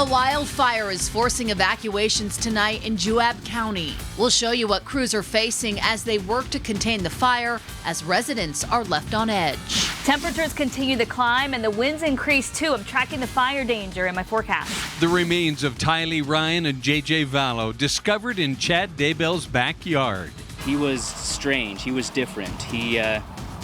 A wildfire is forcing evacuations tonight in Juab County. We'll show you what crews are facing as they work to contain the fire as residents are left on edge. Temperatures continue to climb and the winds increase too. I'm tracking the fire danger in my forecast. The remains of Tylee Ryan and J.J. Vallow discovered in Chad Daybell's backyard. He was strange. He was different.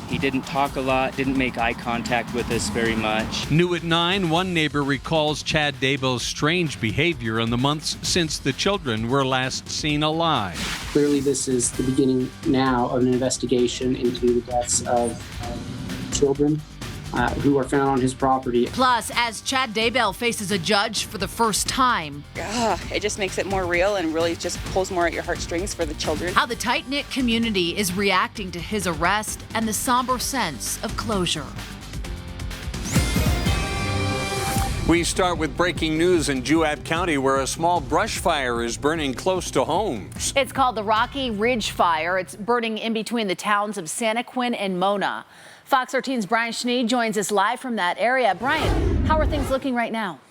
He didn't talk a lot, didn't make eye contact with us very much. New at 9, one neighbor recalls Chad Daybell's strange behavior in the months since the children were last seen alive. Clearly, this is the beginning now of an investigation into the deaths of children who are found on his property. Plus, as Chad Daybell faces a judge for the first time. It just makes it more real and really just pulls more at your heartstrings for the children. How the tight-knit community is reacting to his arrest and the somber sense of closure. We start with breaking news in Juab County, where a small brush fire is burning close to homes. It's called the Rocky Ridge Fire. It's burning in between the towns of Santaquin and Mona. Fox 13's Brian Schnee joins us live from that area. Brian, how are things looking right now?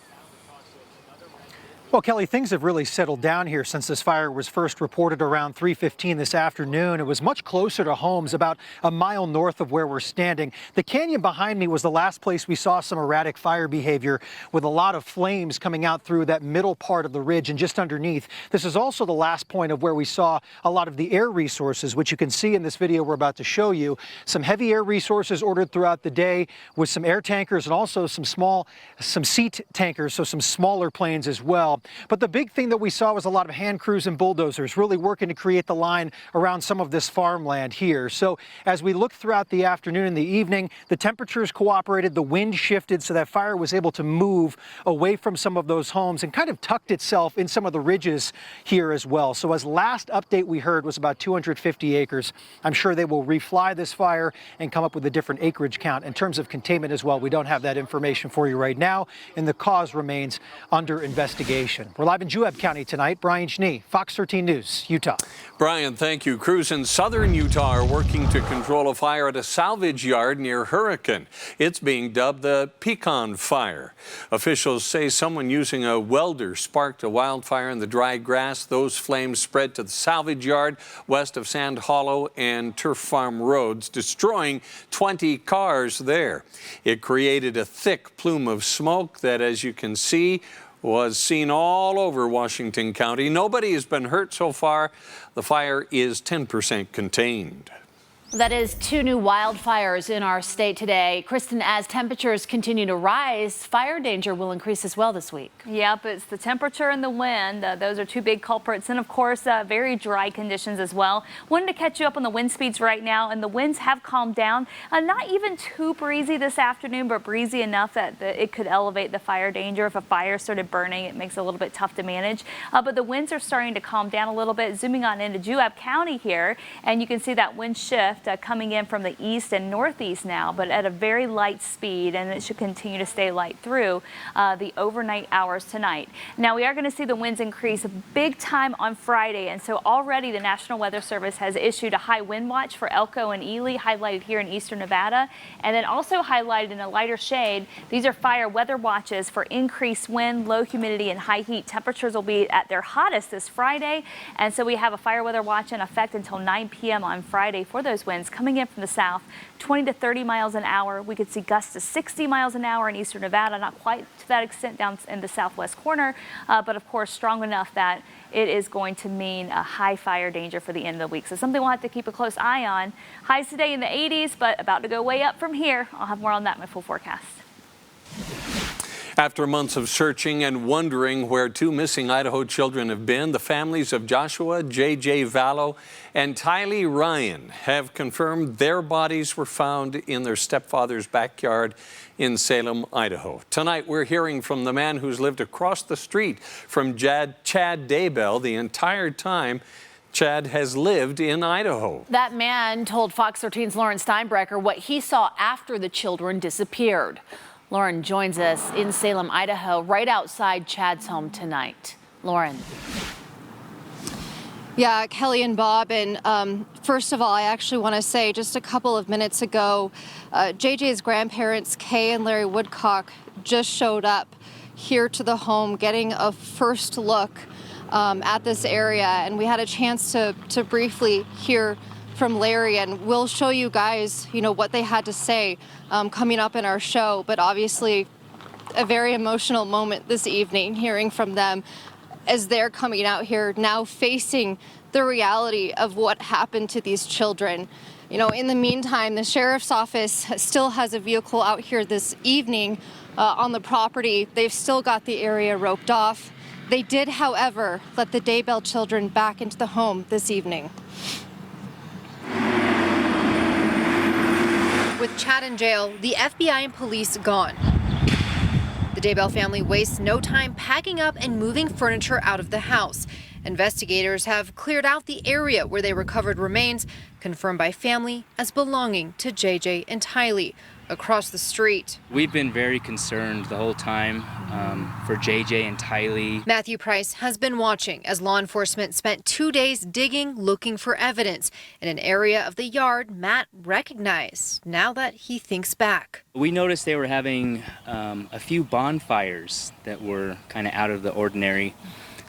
Well, Kelly, things have really settled down here since this fire was first reported around 3:15 this afternoon. It was much closer to homes, about a mile north of where we're standing. The canyon behind me was the last place we saw some erratic fire behavior, with a lot of flames coming out through that middle part of the ridge and just underneath. This is also the last point of where we saw a lot of the air resources, which you can see in this video we're about to show you. Some heavy air resources ordered throughout the day with some air tankers and also some seat tankers, so some smaller planes as well. But the big thing that we saw was a lot of hand crews and bulldozers really working to create the line around some of this farmland here. So as we looked throughout the afternoon and the evening, the temperatures cooperated, the wind shifted, so that fire was able to move away from some of those homes and kind of tucked itself in some of the ridges here as well. So as last update we heard was about 250 acres. I'm sure they will refly this fire and come up with a different acreage count. In terms of containment as well, we don't have that information for you right now, and the cause remains under investigation. We're live in Juab County tonight. Brian Schnee, Fox 13 News, Utah. Brian, thank you. Crews in southern Utah are working to control a fire at a salvage yard near Hurricane. It's being dubbed the Pecan Fire. Officials say someone using a welder sparked a wildfire in the dry grass. Those flames spread to the salvage yard west of Sand Hollow and Turf Farm roads, destroying 20 cars there. It created a thick plume of smoke that, as you can see, was seen all over Washington County. Nobody has been hurt so far. The fire is 10% contained. That is 2 new wildfires in our state today. Kristen, as temperatures continue to rise, fire danger will increase as well this week. Yep, it's the temperature and the wind. Those are 2 big culprits. And of course, very dry conditions as well. Wanted to catch you up on the wind speeds right now, and the winds have calmed down. Not even too breezy this afternoon, but breezy enough that it could elevate the fire danger. If a fire started burning, it makes it a little bit tough to manage. But the winds are starting to calm down a little bit. Zooming on into Juab County here, and you can see that wind shift coming in from the east and northeast now, but at a very light speed, and it should continue to stay light through the overnight hours tonight. Now we are going to see the winds increase big time on Friday, and so already the National Weather Service has issued a high wind watch for Elko and Ely, highlighted here in eastern Nevada, and then also highlighted in a lighter shade. These are fire weather watches for increased wind, low humidity, and high heat. Temperatures will be at their hottest this Friday, and so we have a fire weather watch in effect until 9 p.m. on Friday for those winds coming in from the south, 20 to 30 miles an hour. We could see gusts to 60 miles an hour in eastern Nevada, not quite to that extent down in the southwest corner, but of course strong enough that it is going to mean a high fire danger for the end of the week. So something we'll have to keep a close eye on. Highs today in the 80s, but about to go way up from here. I'll have more on that in my full forecast. After months of searching and wondering where 2 missing Idaho children have been, the families of Joshua J.J. Vallow and Tylee Ryan have confirmed their bodies were found in their stepfather's backyard in Salem, Idaho. Tonight, we're hearing from the man who's lived across the street from Chad Daybell the entire time Chad has lived in Idaho. That man told Fox 13's Lauren Steinbrecher what he saw after the children disappeared. Lauren joins us in Salem, Idaho, right outside Chad's home tonight. Lauren. Yeah, Kelly and Bob, and first of all, I actually want to say just a couple of minutes ago, JJ's grandparents, Kay and Larry Woodcock, just showed up here to the home, getting a first look at this area. And we had a chance to briefly hear from Larry, and we'll show you guys, what they had to say coming up in our show. But obviously, a very emotional moment this evening, hearing from them as they're coming out here now facing the reality of what happened to these children. In the meantime, the sheriff's office still has a vehicle out here this evening on the property. They've still got the area roped off. They did, however, let the Daybell children back into the home this evening. With Chad in jail, the FBI and police gone. The Daybell family wastes no time packing up and moving furniture out of the house. Investigators have cleared out the area where they recovered remains, confirmed by family as belonging to JJ and Tylee, across the street. We've been very concerned the whole time for JJ and Tylee. Matthew Price has been watching as law enforcement spent 2 days digging, looking for evidence in an area of the yard Matt recognized now that he thinks back. We noticed they were having a few bonfires that were kind of out of the ordinary.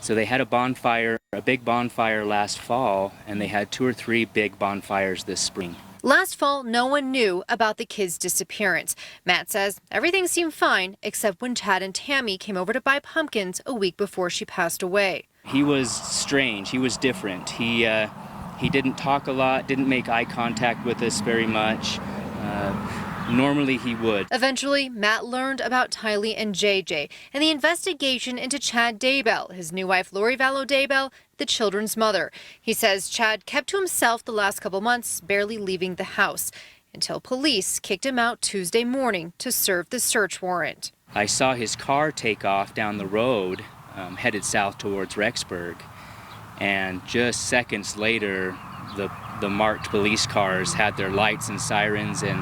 So they had a big bonfire last fall, and they had 2 or 3 big bonfires this spring. Last fall, no one knew about the kids' disappearance. Matt says everything seemed fine except when Chad and Tammy came over to buy pumpkins a week before she passed away. He was strange. He was different. He didn't talk a lot, didn't make eye contact with us very much. Normally he would. Eventually, Matt learned about Tylee and JJ and the investigation into Chad Daybell, his new wife Lori Vallow Daybell, the children's mother. He says Chad kept to himself the last couple months, barely leaving the house, until police kicked him out Tuesday morning to serve the search warrant. I saw his car take off down the road, headed south towards Rexburg, and just seconds later, the marked police cars had their lights and sirens and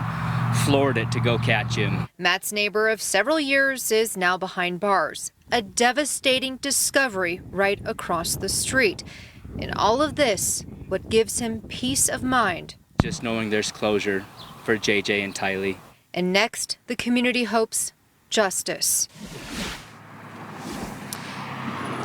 floored it to go catch him. Matt's neighbor of several years is now behind bars. A devastating discovery right across the street. In all of this, what gives him peace of mind? Just knowing there's closure for JJ and Tylee. And next, the community hopes justice.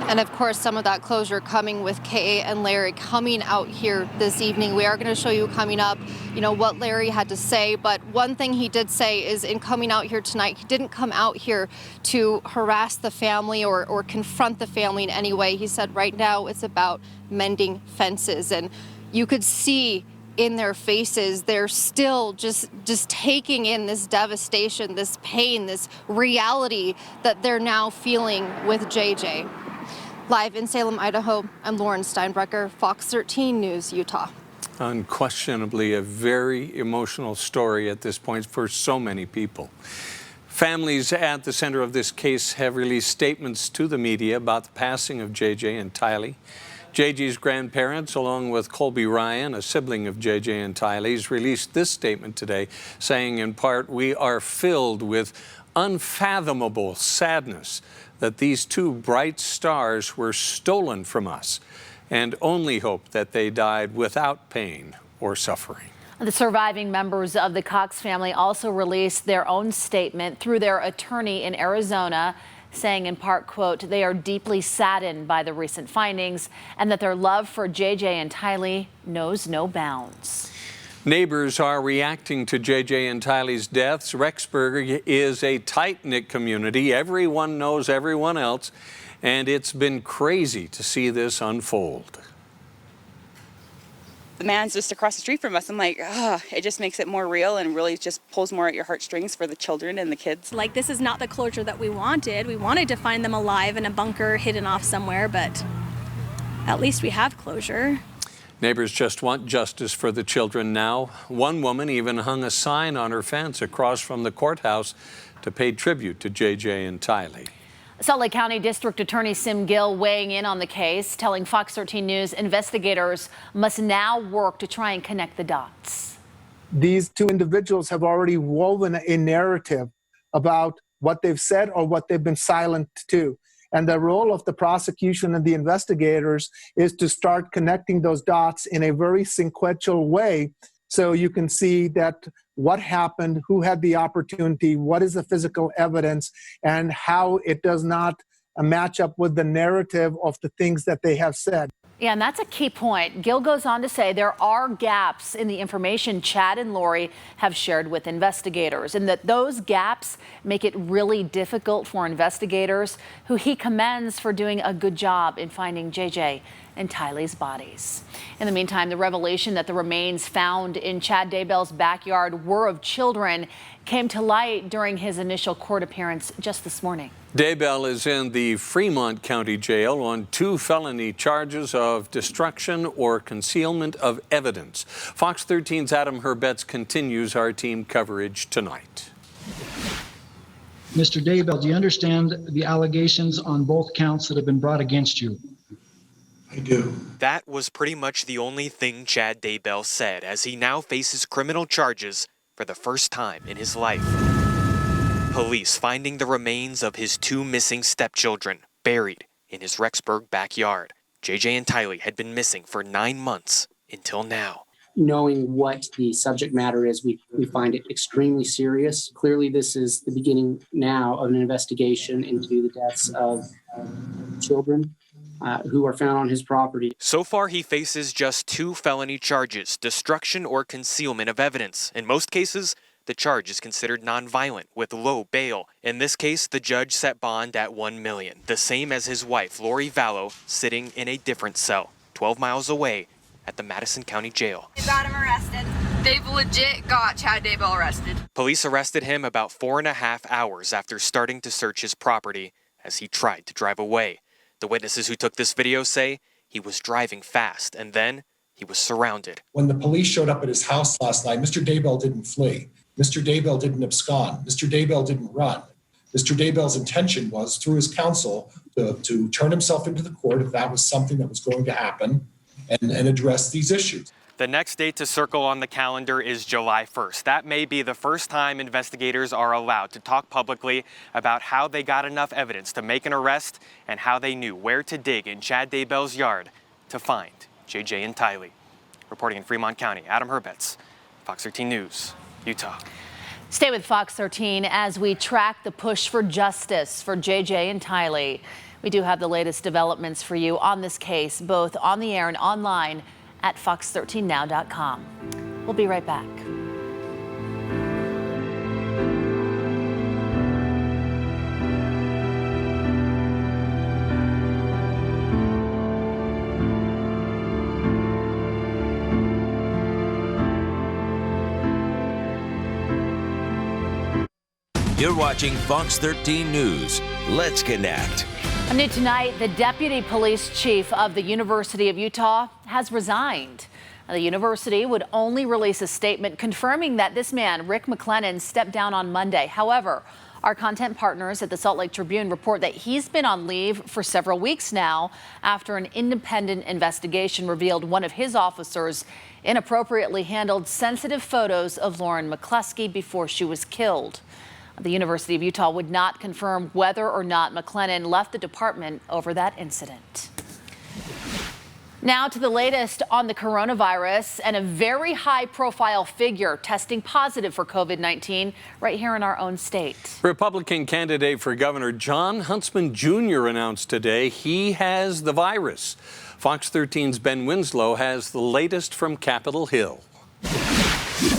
And of course, some of that closure coming with Kay and Larry coming out here this evening. We are going to show you coming up, what Larry had to say. But one thing he did say is in coming out here tonight, he didn't come out here to harass the family or confront the family in any way. He said right now it's about mending fences. And you could see in their faces, they're still just taking in this devastation, this pain, this reality that they're now feeling with JJ. Live in Salem, Idaho, I'm Lauren Steinbrecher, Fox 13 News, Utah. Unquestionably a very emotional story at this point for so many people. Families at the center of this case have released statements to the media about the passing of JJ and Tylee. JJ's grandparents, along with Colby Ryan, a sibling of JJ and Tylee's, released this statement today, saying in part, "We are filled with unfathomable sadness that these 2 bright stars were stolen from us, and only hope that they died without pain or suffering." The surviving members of the Cox family also released their own statement through their attorney in Arizona, saying in part, quote, they are deeply saddened by the recent findings and that their love for JJ and Tylee knows no bounds. Neighbors are reacting to JJ and Tylee's deaths. Rexburg is a tight-knit community. Everyone knows everyone else, and it's been crazy to see this unfold. The man's just across the street from us. I'm like, it just makes it more real and really just pulls more at your heartstrings for the children and the kids. Like, this is not the closure that we wanted. We wanted to find them alive in a bunker hidden off somewhere, but at least we have closure. Neighbors just want justice for the children now. One woman even hung a sign on her fence across from the courthouse to pay tribute to JJ and Tylee. Salt Lake County District Attorney Sim Gill weighing in on the case, telling Fox 13 News investigators must now work to try and connect the dots. These 2 individuals have already woven a narrative about what they've said or what they've been silent to. And the role of the prosecution and the investigators is to start connecting those dots in a very sequential way so you can see that what happened, who had the opportunity, what is the physical evidence, and how it does not match up with the narrative of the things that they have said. Yeah, and that's a key point. Gill goes on to say there are gaps in the information Chad and Lori have shared with investigators, and that those gaps make it really difficult for investigators, who he commends for doing a good job in finding JJ and Tylee's bodies. In the meantime, the revelation that the remains found in Chad Daybell's backyard were of children came to light during his initial court appearance just this morning. Daybell is in the Fremont County Jail on 2 felony charges of destruction or concealment of evidence. Fox 13's Adam Herbets continues our team coverage tonight. Mr. Daybell, do you understand the allegations on both counts that have been brought against you? I do. That was pretty much the only thing Chad Daybell said, as he now faces criminal charges for the first time in his life. Police finding the remains of his 2 missing stepchildren buried in his Rexburg backyard. JJ and Tylee had been missing for 9 months until now. Knowing what the subject matter is, we find it extremely serious. Clearly, this is the beginning now of an investigation into the deaths of children who are found on his property. So far, he faces just 2 felony charges, destruction or concealment of evidence. In most cases, the charge is considered nonviolent with low bail. In this case, the judge set bond at $1 million, the same as his wife, Lori Vallow, sitting in a different cell, 12 miles away at the Madison County Jail. They got him arrested. They've legit got Chad Daybell arrested. Police arrested him about 4.5 hours after starting to search his property as he tried to drive away. The witnesses who took this video say he was driving fast and then he was surrounded. When the police showed up at his house last night, Mr. Daybell didn't flee. Mr. Daybell didn't abscond. Mr. Daybell didn't run. Mr. Daybell's intention was, through his counsel, to turn himself into the court if that was something that was going to happen and address these issues. The next date to circle on the calendar is July 1st. That may be the first time investigators are allowed to talk publicly about how they got enough evidence to make an arrest and how they knew where to dig in Chad Daybell's yard to find JJ and Tylee. Reporting in Fremont County, Adam Herbets, Fox 13 News, Utah. Stay with Fox 13 as we track the push for justice for JJ and Tylee. We do have the latest developments for you on this case, both on the air and online at fox13now.com. We'll be right back. You're watching Fox 13 News. Let's connect. New tonight, the deputy police chief of the University of Utah has resigned. The university would only release a statement confirming that this man, Rick McLennan, stepped down on Monday. However, our content partners at the Salt Lake Tribune report that he's been on leave for several weeks now after an independent investigation revealed one of his officers inappropriately handled sensitive photos of Lauren McCluskey before she was killed. The University of Utah would not confirm whether or not McLennan left the department over that incident. Now to the latest on the coronavirus and a very high-profile figure testing positive for COVID-19 right here in our own state. Republican candidate for governor Jon Huntsman Jr. announced today he has the virus. Fox 13's Ben Winslow has the latest from Capitol Hill.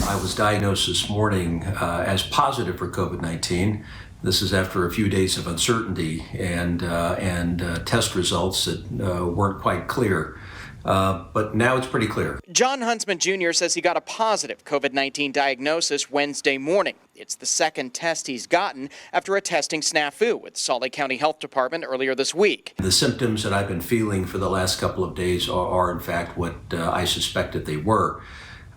I was diagnosed this morning as positive for COVID-19. This is after a few days of uncertainty and test results that weren't quite clear. But now it's pretty clear. Jon Huntsman Jr. says he got a positive COVID-19 diagnosis Wednesday morning. It's the second test he's gotten after a testing snafu with Salt Lake County Health Department earlier this week. The symptoms that I've been feeling for the last couple of days are in fact what I suspected they were.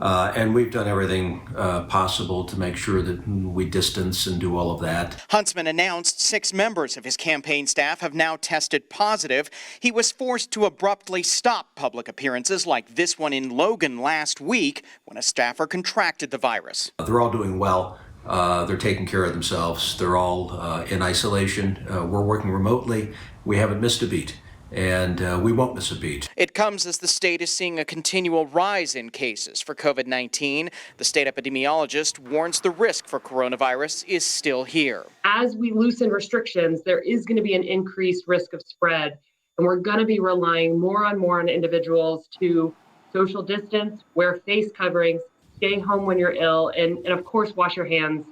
And we've done everything possible to make sure that we distance and do all of that. Huntsman announced 6 members of his campaign staff have now tested positive. He was forced to abruptly stop public appearances like this one in Logan last week when a staffer contracted the virus. They're all doing well. They're taking care of themselves. They're all in isolation. We're working remotely. We haven't missed a beat. and we won't miss a beat. It comes as the state is seeing a continual rise in cases for COVID-19. The state epidemiologist warns the risk for coronavirus is still here. As we loosen restrictions, there is going to be an increased risk of spread, and we're going to be relying more on individuals to social distance, wear face coverings, stay home when you're ill, and of course, wash your hands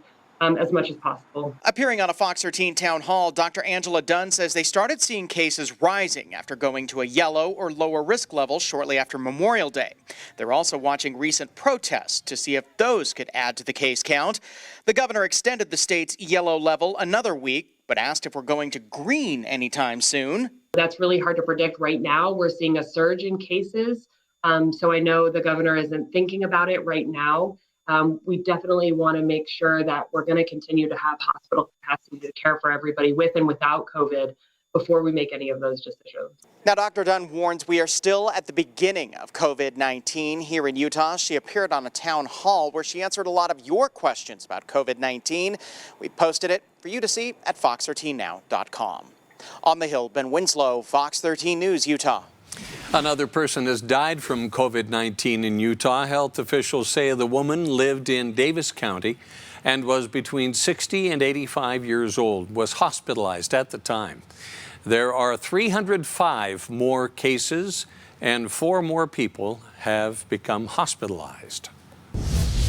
as much as possible. Appearing on a Fox 13 town hall, Dr. Angela Dunn says they started seeing cases rising after going to a yellow or lower risk level shortly after Memorial Day. They're also watching recent protests to see if those could add to the case count. The governor extended the state's yellow level another week, but asked if we're going to green anytime soon. That's really hard to predict right now. We're seeing a surge in cases. So I know the governor isn't thinking about it right now. We definitely want to make sure that we're going to continue to have hospital capacity to care for everybody with and without COVID before we make any of those decisions. Now, Dr. Dunn warns we are still at the beginning of COVID-19 here in Utah. She appeared on a town hall where she answered a lot of your questions about COVID-19. We posted it for you to see at fox13now.com. On the Hill, Ben Winslow, Fox 13 News, Utah. Another person has died from COVID-19 in Utah. Health officials say the woman lived in Davis County and was between 60 and 85 years old, was hospitalized at the time. There are 305 more cases and 4 more people have become hospitalized.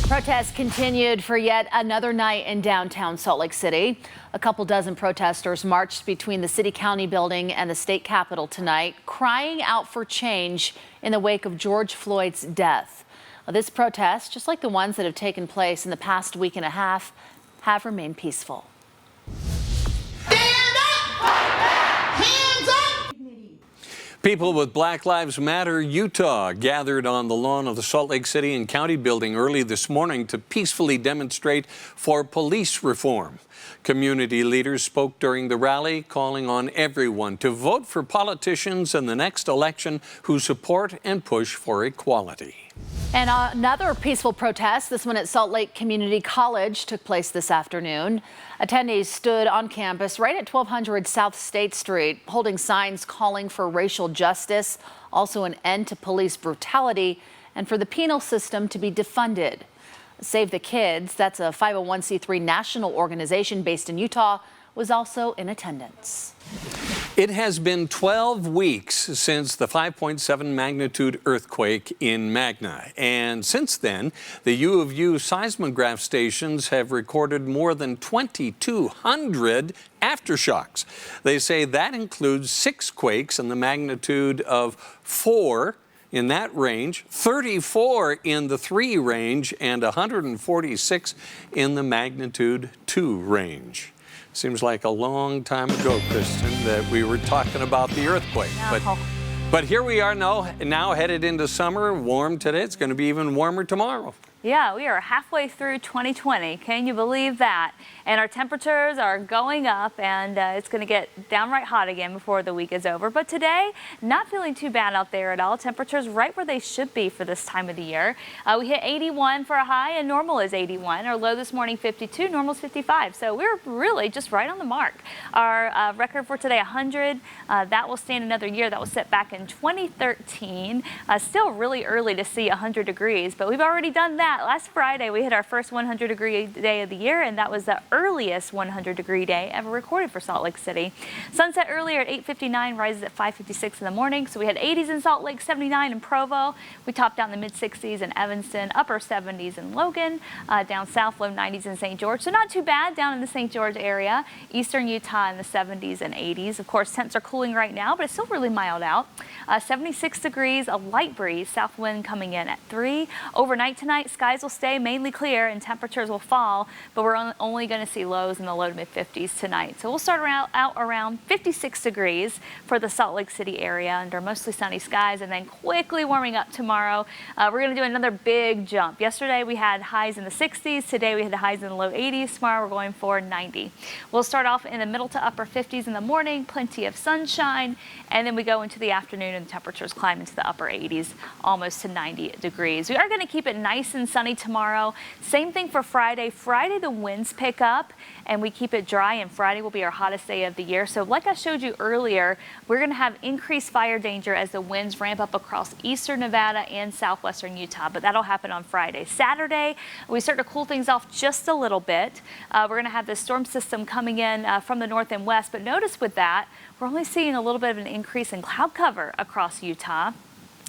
Protests continued for yet another night in downtown Salt Lake City. A couple dozen protesters marched between the City County building and the state capitol tonight, crying out for change in the wake of George Floyd's death. This protest, just like the ones that have taken place in the past week and a half, have remained peaceful. People with Black Lives Matter Utah gathered on the lawn of the Salt Lake City and County building early this morning to peacefully demonstrate for police reform. Community leaders spoke during the rally, calling on everyone to vote for politicians in the next election who support and push for equality. And another peaceful protest, this one at Salt Lake Community College, took place this afternoon. Attendees stood on campus right at 1200 South State Street, holding signs calling for racial justice, also an end to police brutality, and for the penal system to be defunded. Save the Kids, that's a 501c3 national organization based in Utah, was also in attendance. It has been 12 weeks since the 5.7 magnitude earthquake in Magna. And since then, the U of U seismograph stations have recorded more than 2,200 aftershocks. They say that includes 6 quakes in the magnitude of 4 in that range, 34 in the 3 range, and 146 in the magnitude 2 range. Seems like a long time ago, Kristen, that we were talking about the earthquake. But here we are now headed into summer, warm today. It's going to be even warmer tomorrow. Yeah, we are halfway through 2020. Can you believe that? And our temperatures are going up, and it's going to get downright hot again before the week is over. But today, not feeling too bad out there at all. Temperatures right where they should be for this time of the year. We hit 81 for a high, and normal is 81. Our low this morning, 52. Normal is 55. So we're really just right on the mark. Our record for today, 100. That will stand another year. That was set back in 2013. Still really early to see 100 degrees, but we've already done that. Last Friday, we hit our first 100-degree day of the year, and that was the earliest 100-degree day ever recorded for Salt Lake City. Sunset earlier at 8:59, rises at 5:56 in the morning. So we had 80s in Salt Lake, 79 in Provo. We topped out in the mid-60s in Evanston, upper 70s in Logan, down south, low 90s in St. George. So not too bad down in the St. George area. Eastern Utah in the 70s and 80s. Of course, temps are cooling right now, but it's still really mild out. 76 degrees, a light breeze, south wind coming in at 3. Overnight tonight, skies will stay mainly clear and temperatures will fall, but we're only going to see lows in the low to mid 50s tonight. So we'll start out around 56 degrees for the Salt Lake City area under mostly sunny skies, and then quickly warming up tomorrow. We're going to do another big jump. Yesterday we had highs in the 60s. Today we had the highs in the low 80s. Tomorrow we're going for 90. We'll start off in the middle to upper 50s in the morning, plenty of sunshine, and then we go into the afternoon and the temperatures climb into the upper 80s, almost to 90 degrees. We are going to keep it nice and sunny tomorrow. Same thing for Friday. Friday, the winds pick up and we keep it dry, and Friday will be our hottest day of the year. So like I showed you earlier, we're going to have increased fire danger as the winds ramp up across eastern Nevada and southwestern Utah, but that'll happen on Friday. Saturday, we start to cool things off just a little bit. We're going to have this storm system coming in from the north and west, but notice with that, we're only seeing a little bit of an increase in cloud cover across Utah.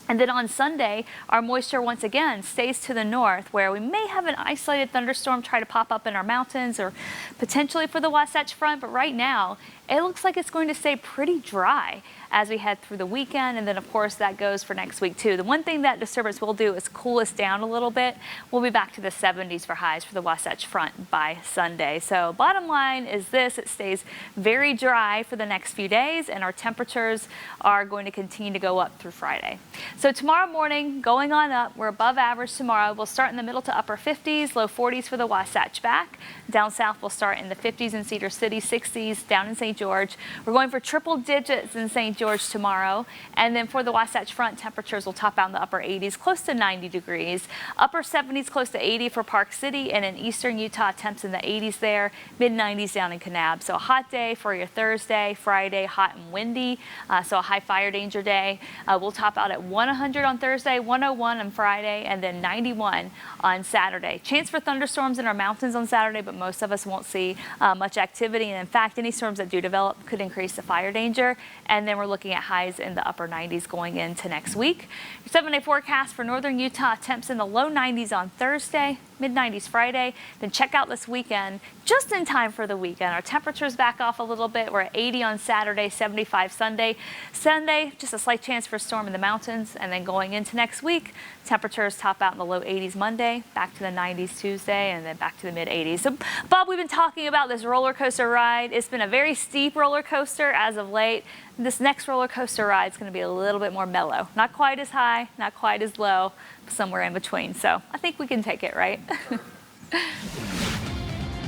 And then on Sunday, our moisture once again stays to the north, where we may have an isolated thunderstorm try to pop up in our mountains or potentially for the Wasatch Front. But right now, it looks like it's going to stay pretty dry as we head through the weekend. And then, of course, that goes for next week, too. The one thing that disturbance will do is cool us down a little bit. We'll be back to the 70s for highs for the Wasatch Front by Sunday. So bottom line is this: it stays very dry for the next few days, and our temperatures are going to continue to go up through Friday. So tomorrow morning, going on up, we're above average tomorrow. We'll start in the middle to upper 50s, low 40s for the Wasatch back. Down south, we'll start in the 50s in Cedar City, 60s down in St. George. We're going for triple digits in St. George tomorrow. And then for the Wasatch Front, temperatures will top out in the upper 80s, close to 90 degrees. Upper 70s, close to 80 for Park City. And in eastern Utah, temps in the 80s there, mid-90s down in Kanab. So a hot day for your Thursday, Friday, hot and windy. So a high fire danger day. We'll top out at 100 on Thursday, 101 on Friday, and then 91 on Saturday. Chance for thunderstorms in our mountains on Saturday, but most of us won't see much activity. And in fact, any storms that do develop could increase the fire danger. And then we're looking at highs in the upper 90s going into next week. Your 7-day forecast for northern Utah, temps in the low 90s on Thursday, mid-90s Friday. Then check out this weekend just in time for the weekend. Our temperatures back off a little bit. We're at 80 on Saturday, 75 Sunday. Sunday, just a slight chance for a storm in the mountains. And then going into next week, temperatures top out in the low 80s Monday, back to the 90s Tuesday, and then back to the mid-80s. So, Bob, we've been talking about this roller coaster ride. It's been a very steep roller coaster as of late. This next roller coaster ride is going to be a little bit more mellow. Not quite as high, not quite as low, somewhere in between. So I think we can take it, right?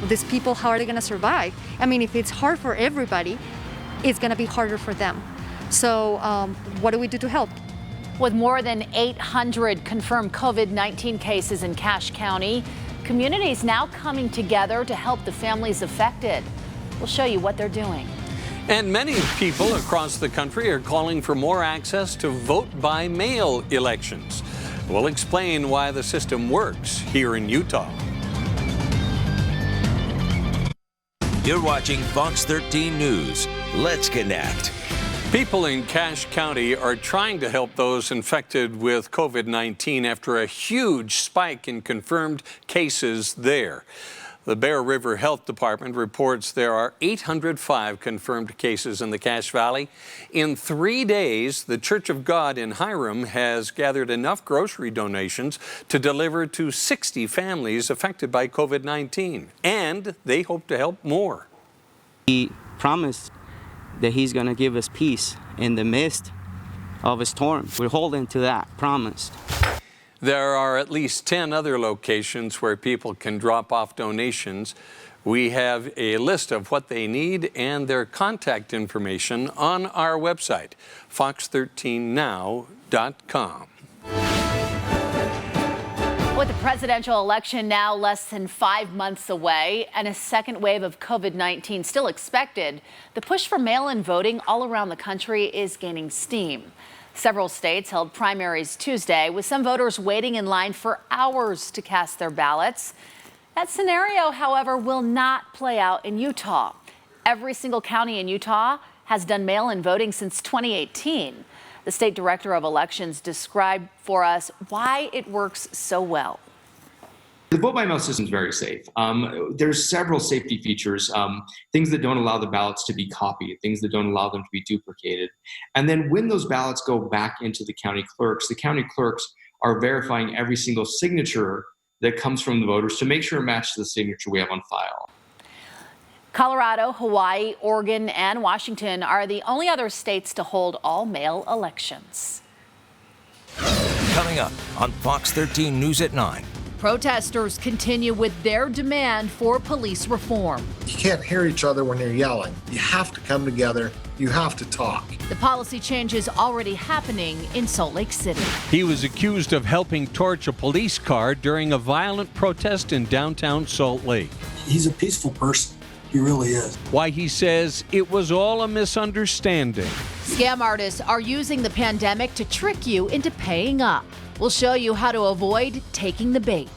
These people, how are they going to survive? I mean, if it's hard for everybody, it's going to be harder for them. So what do we do to help? With more than 800 confirmed COVID-19 cases in Cache County, communities now coming together to help the families affected. We'll show you what they're doing. And many people across the country are calling for more access to vote-by-mail elections. We'll explain why the system works here in Utah. You're watching Fox 13 News. Let's connect. People in Cache County are trying to help those infected with COVID-19 after a huge spike in confirmed cases there. The Bear River Health Department reports there are 805 confirmed cases in the Cache Valley. In 3 days, the Church of God in Hiram has gathered enough grocery donations to deliver to 60 families affected by COVID-19, and they hope to help more. He promised that he's going to give us peace in the midst of a storm. We're holding to that promise. There are at least 10 other locations where people can drop off donations. We have a list of what they need and their contact information on our website, fox13now.com. With the presidential election now less than 5 months away and a second wave of COVID-19 still expected, the push for mail-in voting all around the country is gaining steam. Several states held primaries Tuesday, with some voters waiting in line for hours to cast their ballots. That scenario, however, will not play out in Utah. Every single county in Utah has done mail-in voting since 2018. The state director of elections described for us why it works so well. The vote-by-mail system is very safe. There's several safety features, things that don't allow the ballots to be copied, things that don't allow them to be duplicated. And then when those ballots go back into the county clerks are verifying every single signature that comes from the voters to make sure it matches the signature we have on file. Colorado, Hawaii, Oregon, and Washington are the only other states to hold all mail elections. Coming up on Fox 13 News at 9. Protesters continue with their demand for police reform. You can't hear each other when you're yelling. You have to come together You have to talk. The policy change is already happening in Salt Lake City. He was accused of helping torch a police car during a violent protest in downtown Salt Lake. He's a peaceful person. He really is. Why he says it was all a misunderstanding. Scam artists are using the pandemic to trick you into paying up. We'll show you how to avoid taking the bait.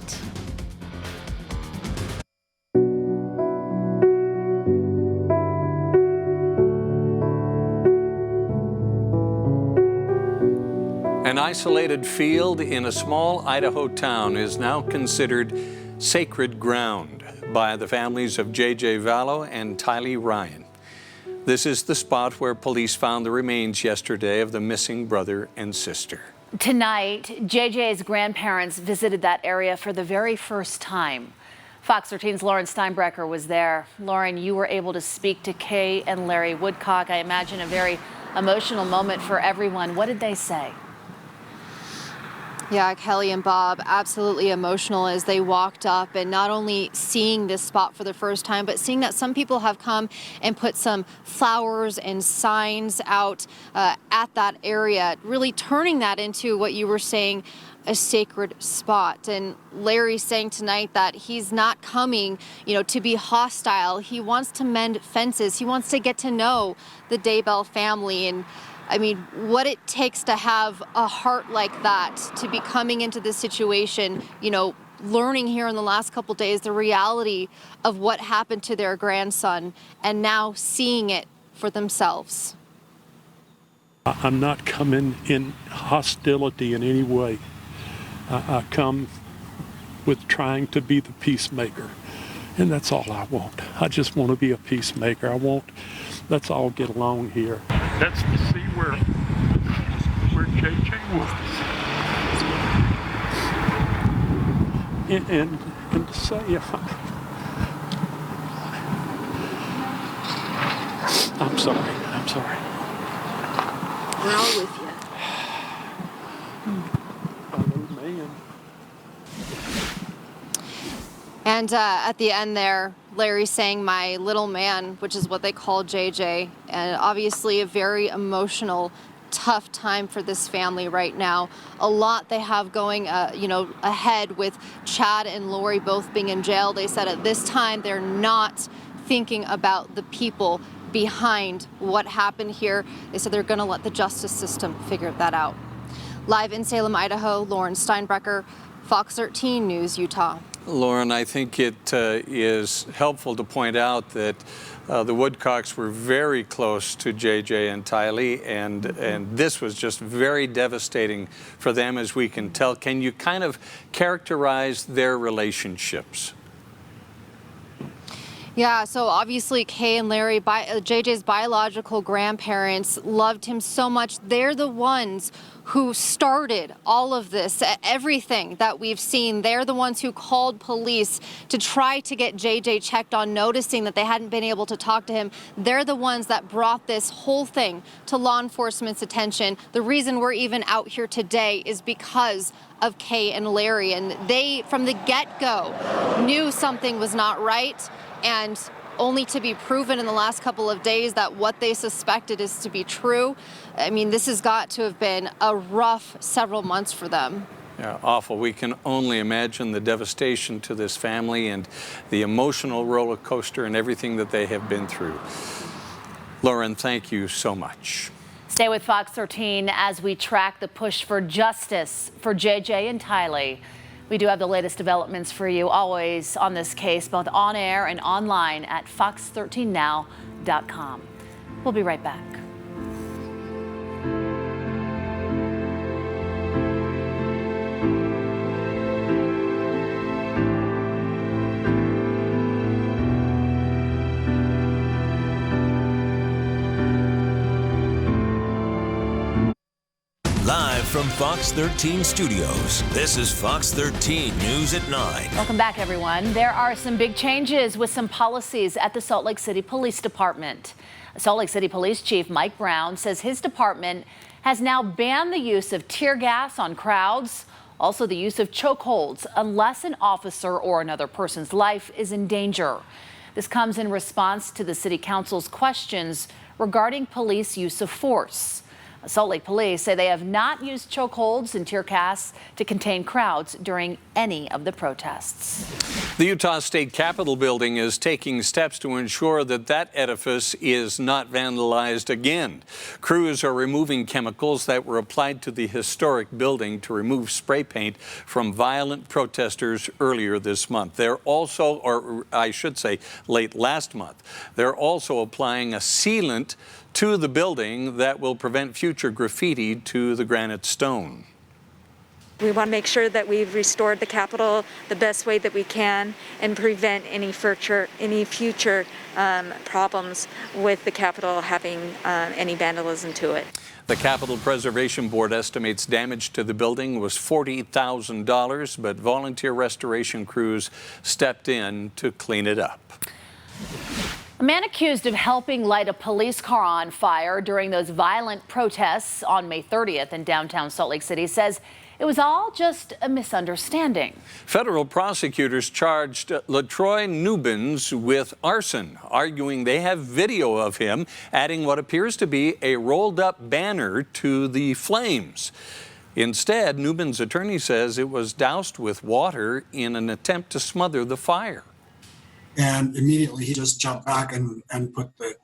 An isolated field in a small Idaho town is now considered sacred ground by the families of J.J. Vallow and Tylee Ryan. This is the spot where police found the remains yesterday of the missing brother and sister. Tonight, JJ's grandparents visited that area for the very first time. Fox 13's Lauren Steinbrecher was there. Lauren, you were able to speak to Kay and Larry Woodcock. I imagine a very emotional moment for everyone. What did they say? Yeah, Kelly and Bob, absolutely emotional as they walked up, and not only seeing this spot for the first time, but seeing that some people have come and put some flowers and signs out at that area, really turning that into what you were saying, a sacred spot. And Larry saying tonight that he's not coming, to be hostile. He wants to mend fences. He wants to get to know the Daybell family. And I mean, what it takes to have a heart like that, to be coming into this situation, learning here in the last couple days the reality of what happened to their grandson, and now seeing it for themselves. I'm not coming in hostility in any way. I come with trying to be the peacemaker, and that's all I want. I just want to be a peacemaker. Let's all get along here. That's to see where JJ was. And to say, I'm sorry. We're all with you. Man. And at the end there, Larry saying my little man, which is what they call JJ, and obviously a very emotional, tough time for this family right now. A lot they have going, ahead with Chad and Lori both being in jail. They said at this time they're not thinking about the people behind what happened here. They said they're going to let the justice system figure that out. Live in Salem, Idaho, Lauren Steinbrecher, Fox 13 News, Utah. Lauren, I think it is helpful to point out that the Woodcocks were very close to JJ and Tylee, and this was just very devastating for them, as we can tell. Can you kind of characterize their relationships? Yeah, so obviously Kay and Larry, JJ's biological grandparents, loved him so much. They're the ones who started all of this, everything that we've seen. They're the ones who called police to try to get JJ checked on, noticing that they hadn't been able to talk to him. They're the ones that brought this whole thing to law enforcement's attention. The reason we're even out here today is because of Kay and Larry, and they, from the get-go, knew something was not right, and only to be proven in the last couple of days that what they suspected is to be true. I mean, this has got to have been a rough several months for them. Yeah, awful. We can only imagine the devastation to this family and the emotional roller coaster and everything that they have been through. Lauren, thank you so much. Stay with Fox 13 as we track the push for justice for JJ and Tylee. We do have the latest developments for you always on this case, both on air and online at fox13now.com. We'll be right back. Live from Fox 13 Studios, this is Fox 13 News at 9. Welcome back, everyone. There are some big changes with some policies at the Salt Lake City Police Department. Salt Lake City Police Chief Mike Brown says his department has now banned the use of tear gas on crowds, also the use of chokeholds, unless an officer or another person's life is in danger. This comes in response to the City Council's questions regarding police use of force. Salt Lake police say they have not used chokeholds and tear gas to contain crowds during any of the protests. The Utah State Capitol building is taking steps to ensure that that edifice is not vandalized again. Crews are removing chemicals that were applied to the historic building to remove spray paint from violent protesters earlier this month. They're also, or I should say late last month, they're also applying a sealant to the building that will prevent future graffiti to the granite stone. We want to make sure that we've restored the Capitol the best way that we can and prevent any future problems with the Capitol having any vandalism to it. The Capitol Preservation Board estimates damage to the building was $40,000, but volunteer restoration crews stepped in to clean it up. A man accused of helping light a police car on fire during those violent protests on May 30th in downtown Salt Lake City says it was all just a misunderstanding. Federal prosecutors charged LaTroy Nubens with arson, arguing they have video of him adding what appears to be a rolled-up banner to the flames. Instead, Nubens' attorney says it was doused with water in an attempt to smother the fire. And immediately he just jumped back and put the,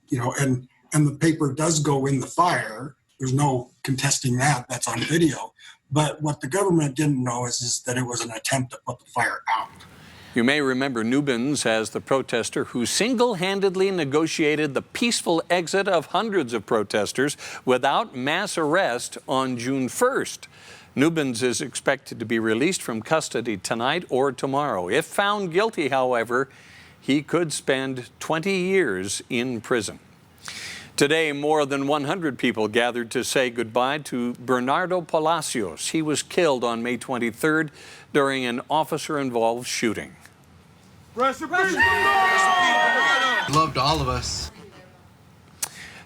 and the paper does go in the fire. There's no contesting that. That's on video. But what the government didn't know is that it was an attempt to put the fire out. You may remember Nubens as the protester who single-handedly negotiated the peaceful exit of hundreds of protesters without mass arrest on June 1st. Nubens is expected to be released from custody tonight or tomorrow. If found guilty, however, he could spend 20 years in prison. Today, more than 100 people gathered to say goodbye to Bernardo Palacios. He was killed on May 23rd during an officer-involved shooting. Loved all of us.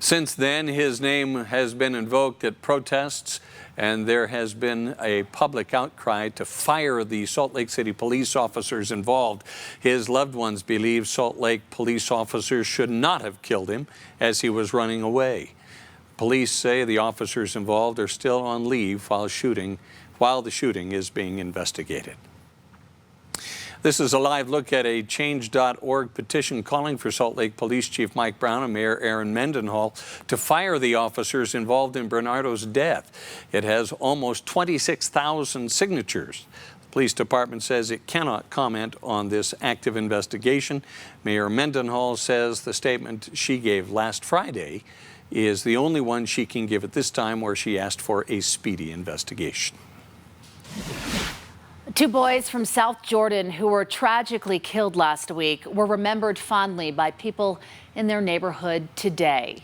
Since then, his name has been invoked at protests, and there has been a public outcry to fire the Salt Lake City police officers involved. His loved ones believe Salt Lake police officers should not have killed him as he was running away. Police say the officers involved are still on leave while the shooting is being investigated. This is a live look at a Change.org petition calling for Salt Lake Police Chief Mike Brown and Mayor Aaron Mendenhall to fire the officers involved in Bernardo's death. It has almost 26,000 signatures. The police department says it cannot comment on this active investigation. Mayor Mendenhall says the statement she gave last Friday is the only one she can give at this time, where she asked for a speedy investigation. Two boys from South Jordan who were tragically killed last week were remembered fondly by people in their neighborhood today.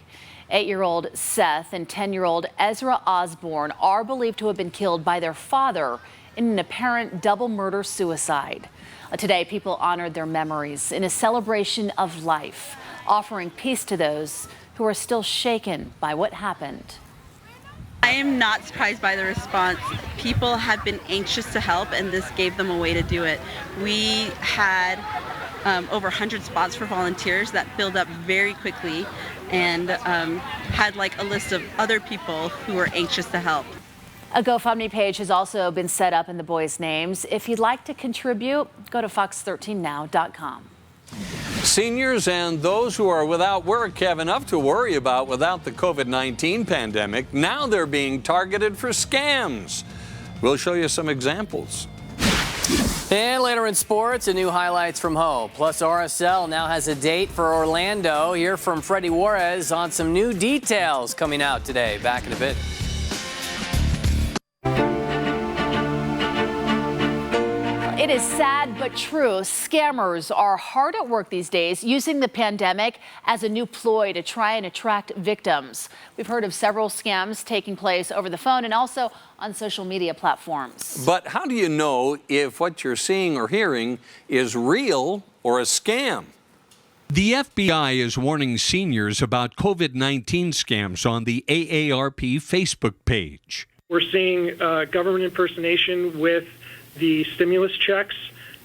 8-year-old Seth and 10-year-old Ezra Osborne are believed to have been killed by their father in an apparent double murder-suicide. Today, people honored their memories in a celebration of life, offering peace to those who are still shaken by what happened. I am not surprised by the response. People have been anxious to help, and this gave them a way to do it. We had over 100 spots for volunteers that filled up very quickly, and had like a list of other people who were anxious to help. A GoFundMe page has also been set up in the boys' names. If you'd like to contribute, go to fox13now.com. Seniors and those who are without work have enough to worry about without the COVID-19 pandemic. Now they're being targeted for scams. We'll show you some examples. And later in sports, a new highlights from home. Plus, RSL now has a date for Orlando. Hear from Freddie Juarez on some new details coming out today. Back in a bit. It is sad but true. Scammers are hard at work these days, using the pandemic as a new ploy to try and attract victims. We've heard of several scams taking place over the phone and also on social media platforms. But how do you know if what you're seeing or hearing is real or a scam? The FBI is warning seniors about COVID-19 scams on the AARP Facebook page. We're seeing government impersonation with the stimulus checks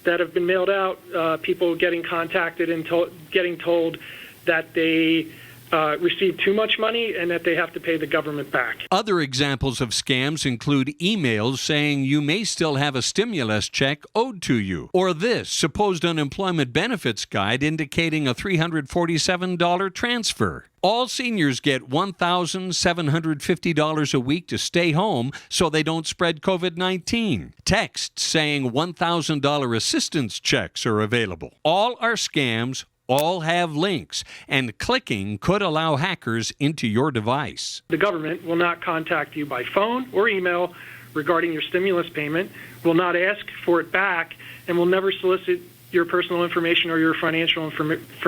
that have been mailed out, people getting contacted and getting told that they receive too much money and that they have to pay the government back. Other examples of scams include emails saying you may still have a stimulus check owed to you, or this supposed unemployment benefits guide indicating a $347 transfer. All seniors get $1,750 a week to stay home so they don't spread COVID-19. Texts saying $1,000 assistance checks are available. All are scams. All have links, and clicking could allow hackers into your device. The government will not contact you by phone or email regarding your stimulus payment, will not ask for it back, and will never solicit your personal information or your financial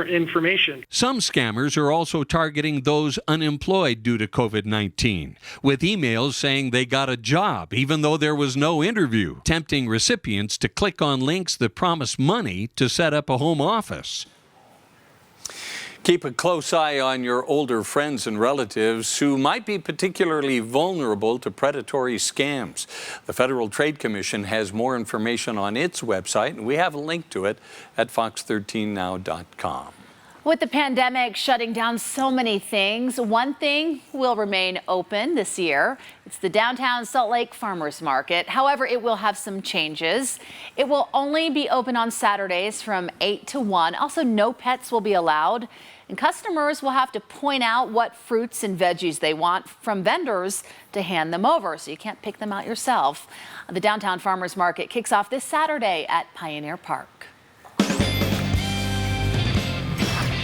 information. Some scammers are also targeting those unemployed due to COVID-19, with emails saying they got a job even though there was no interview, tempting recipients to click on links that promise money to set up a home office. Keep a close eye on your older friends and relatives who might be particularly vulnerable to predatory scams. The Federal Trade Commission has more information on its website, and we have a link to it at fox13now.com. With the pandemic shutting down so many things, one thing will remain open this year. It's the downtown Salt Lake Farmers Market. However, it will have some changes. It will only be open on Saturdays from 8 to 1. Also, no pets will be allowed. And customers will have to point out what fruits and veggies they want from vendors to hand them over, so you can't pick them out yourself. The downtown Farmers Market kicks off this Saturday at Pioneer Park.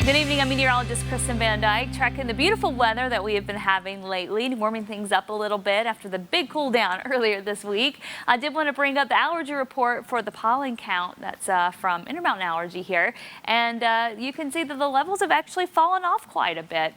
Good evening, I'm meteorologist Kristen Van Dyke, tracking the beautiful weather that we have been having lately, warming things up a little bit after the big cool down earlier this week. I did want to bring up the allergy report for the pollen count that's from Intermountain Allergy here, and you can see that the levels have actually fallen off quite a bit.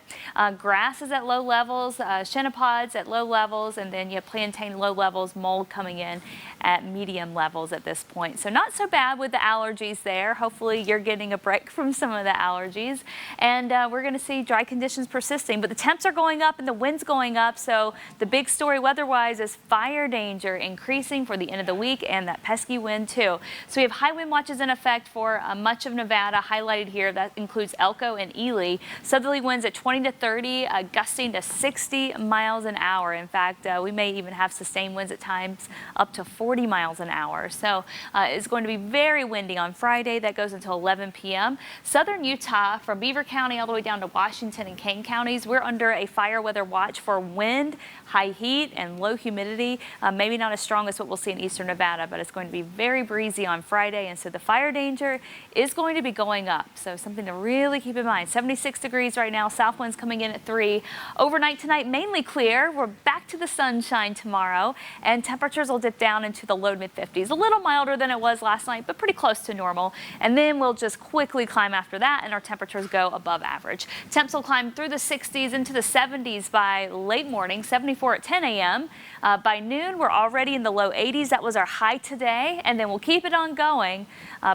Grass is at low levels, chenopod's at low levels, and then you have plantain low levels, mold coming in at medium levels at this point. So not so bad with the allergies there. Hopefully you're getting a break from some of the allergies. And we're going to see dry conditions persisting, but the temps are going up and the wind's going up. So the big story weather-wise is fire danger increasing for the end of the week, and that pesky wind too. So we have high wind watches in effect for much of Nevada, highlighted here. That includes Elko and Ely. Southerly winds at 20 to 30, gusting to 60 miles an hour. In fact, we may even have sustained winds at times up to 40 miles an hour. So it's going to be very windy on Friday. That goes until 11 p.m. Southern Utah, from Beaver County all the way down to Washington and Kane counties, we're under a fire weather watch for wind, high heat, and low humidity. Maybe not as strong as what we'll see in eastern Nevada, but it's going to be very breezy on Friday, and so the fire danger is going to be going up. So something to really keep in mind. 76 degrees right now, south winds coming in at 3. Overnight tonight, mainly clear. We're back to the sunshine tomorrow, and temperatures will dip down into the low mid 50s. A little milder than it was last night, but pretty close to normal. And then we'll just quickly climb after that, and our temperatures go above average. Temps will climb through the 60s into the 70s by late morning, 74 at 10 a.m. By noon, we're already in the low 80s. That was our high today, and then we'll keep it on going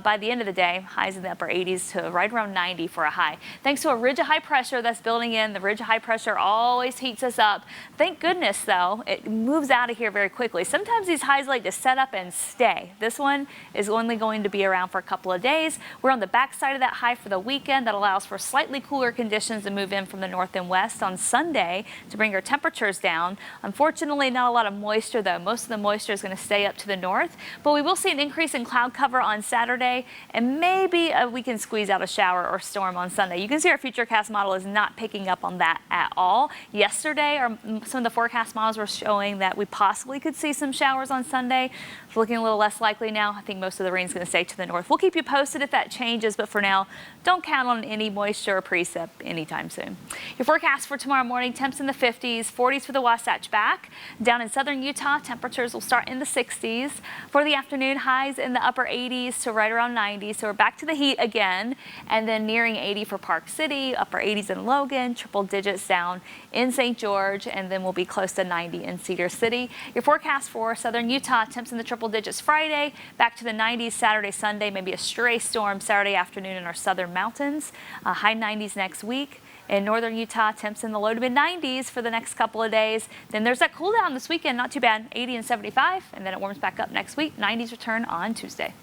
by the end of the day. Highs in the upper 80s to right around 90 for a high. Thanks to a ridge of high pressure that's building in. The ridge of high pressure always heats us up. Thank goodness, though, it moves out of here very quickly. Sometimes these highs like to set up and stay. This one is only going to be around for a couple of days. We're on the backside of that high for the weekend. That allows for slightly cooler conditions to move in from the north and west on Sunday to bring our temperatures down. Unfortunately, not a lot of moisture, though. Most of the moisture is going to stay up to the north, but we will see an increase in cloud cover on Saturday, and maybe we can squeeze out a shower or storm on Sunday. You can see our Futurecast model is not picking up on that at all. Yesterday, some of the forecast models were showing that we possibly could see some showers on Sunday. It's looking a little less likely now. I think most of the rain is going to stay to the north. We'll keep you posted if that changes, but for now, don't count on any moisture or precip anytime soon. Your forecast for tomorrow morning, temps in the 50s, 40s for the Wasatch Back. Down in southern Utah, temperatures will start in the 60s. For the afternoon, highs in the upper 80s to right around 90. So we're back to the heat again, and then nearing 80 for Park City, upper 80s in Logan, triple digits down in St. George, and then we'll be close to 90 in Cedar City. Your forecast for southern Utah, temps in the triple digits Friday, back to the 90s Saturday, Sunday, maybe a stray storm Saturday afternoon in our southern mountains, high 90s next week. In northern Utah, temps in the low to mid 90s for the next couple of days. Then there's that cool down this weekend, not too bad, 80 and 75, and then it warms back up next week. 90s return on Tuesday.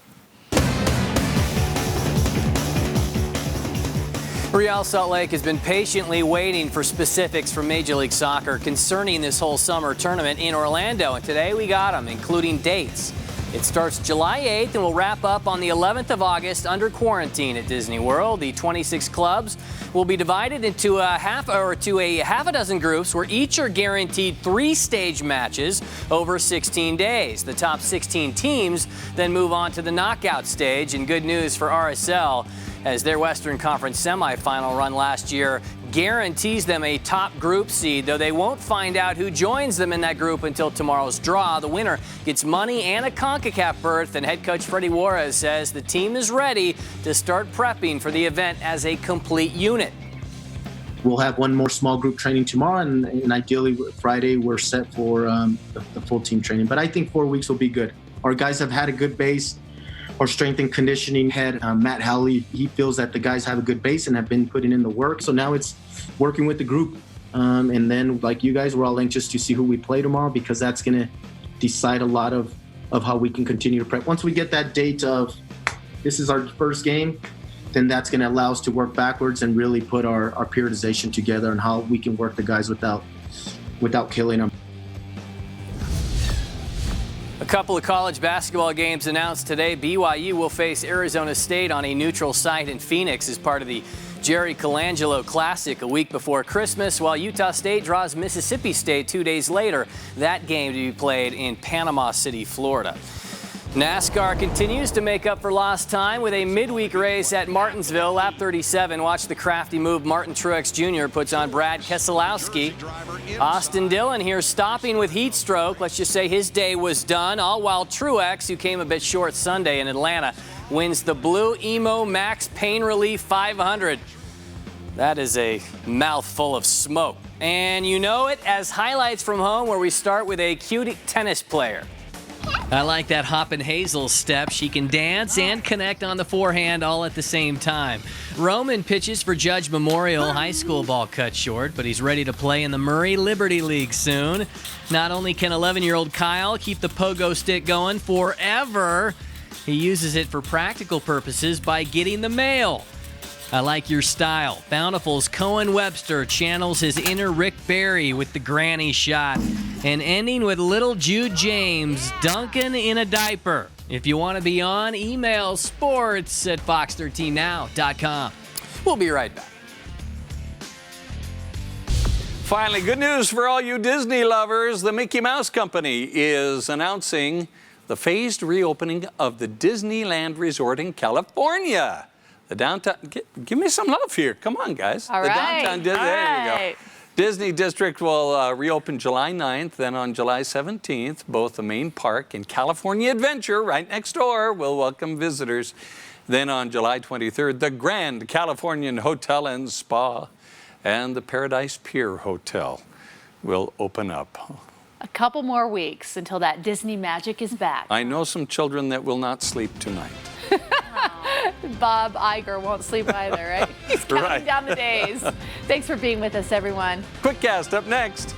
Real Salt Lake has been patiently waiting for specifics from Major League Soccer concerning this whole summer tournament in Orlando, and today we got them, including dates. It starts July 8th and will wrap up on the 11th of August under quarantine at Disney World. The 26 clubs will be divided into a half a dozen groups where each are guaranteed 3 stage matches over 16 days. The top 16 teams then move on to the knockout stage, and good news for RSL as their Western Conference semifinal run last year guarantees them a top group seed, though they won't find out who joins them in that group until tomorrow's draw. The winner gets money and a CONCACAF berth, and head coach Freddy Juarez says the team is ready to start prepping for the event as a complete unit. We'll have one more small group training tomorrow, and ideally Friday we're set for the full team training. But I think 4 weeks will be good. Our guys have had a good base. Our strength and conditioning head, Matt Howley, he feels that the guys have a good base and have been putting in the work. So now it's working with the group. And then, like you guys, we're all anxious to see who we play tomorrow, because that's going to decide a lot of how we can continue to prep. Once we get that date of this is our first game, then that's going to allow us to work backwards and really put our periodization together and how we can work the guys without killing them. A couple of college basketball games announced today. BYU will face Arizona State on a neutral site in Phoenix as part of the Jerry Colangelo Classic a week before Christmas, while Utah State draws Mississippi State 2 days later. That game to be played in Panama City, Florida. NASCAR continues to make up for lost time with a midweek race at Martinsville, lap 37. Watch the crafty move Martin Truex Jr. puts on Brad Keselowski. Austin Dillon here stopping with heat stroke. Let's just say his day was done, all while Truex, who came a bit short Sunday in Atlanta, wins the Blue Emo Max Pain Relief 500. That is a mouthful of smoke. And you know it as highlights from home, where we start with a cute tennis player. I like that Hoppin' Hazel step. She can dance and connect on the forehand all at the same time. Roman pitches for Judge Memorial. High school ball cut short, but he's ready to play in the Murray Liberty League soon. Not only can 11-year-old Kyle keep the pogo stick going forever, he uses it for practical purposes by getting the mail. I like your style. Bountiful's Cohen Webster channels his inner Rick Barry with the granny shot. And ending with little Jude James dunking in a diaper. If you want to be on, email sports@fox13now.com. We'll be right back. Finally, good news for all you Disney lovers. The Mickey Mouse Company is announcing the phased reopening of the Disneyland Resort in California. The downtown, give me some love here. Come on, guys. All the right. downtown Disney, there you go. Disney District will reopen July 9th, then on July 17th, both the main park and California Adventure, right next door, will welcome visitors. Then on July 23rd, the Grand Californian Hotel and Spa and the Paradise Pier Hotel will open up. A couple more weeks until that Disney magic is back. I know some children that will not sleep tonight. Bob Iger won't sleep either, right? He's counting down the days. Thanks for being with us, everyone. QuickCast up next.